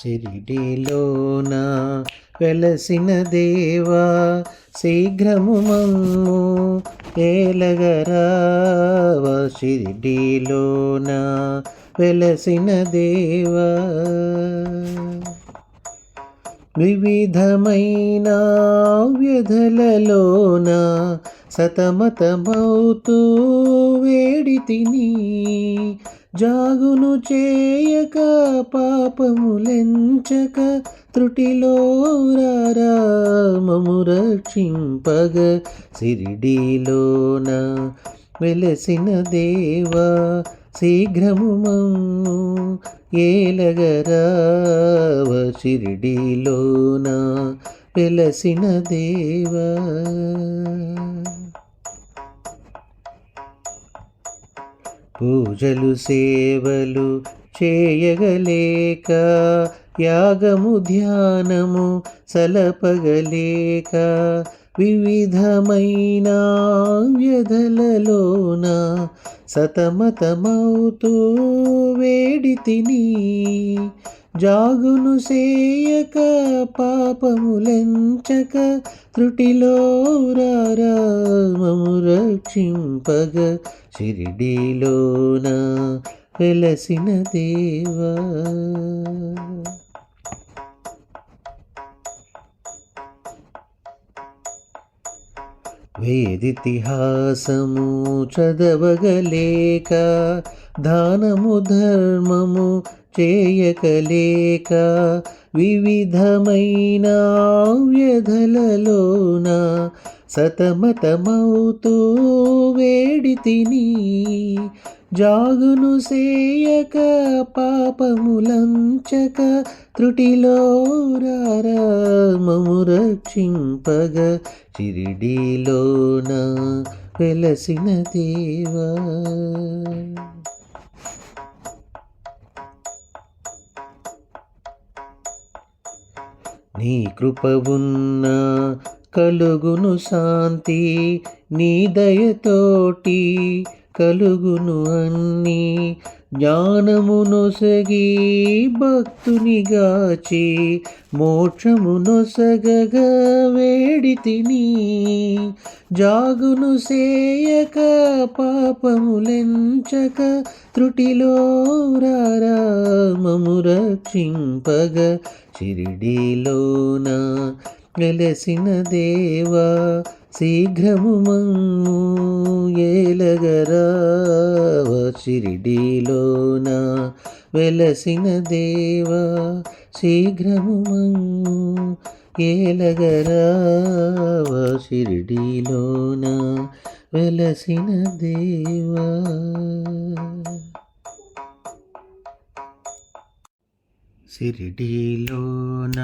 షిరిడీలోన వెలసిన దేవా శీఘ్రము మమ్ము ఏలగరావా. షిరిడీలోన వెలసిన దేవా వివిధమైన వ్యధలలోన సతమతమౌతూ వేడితిని. జాగును చేయక పాపములెంచక త్రుటిలో రామము రక్షింపగ. షిరిడీలోన వెలసిన దేవా శీఘ్రము మమ్ము ఏలగరావ. షిరిడీలోన వెలసిన దేవా పూజలు సేవలు చేయగలేక యాగము ధ్యానము సలపగలేక వివిధమైన వ్యధలలోన సతమతమౌతూ వేడితిని. జాగును సేయక పాపములెంచక త్రుటిలో రామము రక్షింపగ. షిరిడీలోన వెలసిన దేవా వేదితిహాసము చదవగలేక దానము ధర్మము చేయకలేక వివిధమైన వ్యధలలోన సతమతమౌతూ వేడితిని. జాగును సేయక పాపములంచక త్రుటిలో రామము రక్షింపగ. షిరిడీలోన వెలసిన దేవా నీ కృప ఉన్న కలుగును శాంతి, నీ దయతోటి కలుగును అన్ని. జ్ఞానమునొసగి భక్తునిగాచి మోక్షమునొసగగా వేడితిని. జాగును సేయక పాపములెంచక త్రుటిలో రామము రక్షింపగ. షిరిడీలోన వెలసిన దేవా శీఘ్రము మమ్ము ఏలగరావ. షిరిడీలోన వెలసిన దేవా శీఘ్రము మమ్ము ఏలగరావ. షిరిడీలోన వెలసిన దేవా. షిరిడీలోన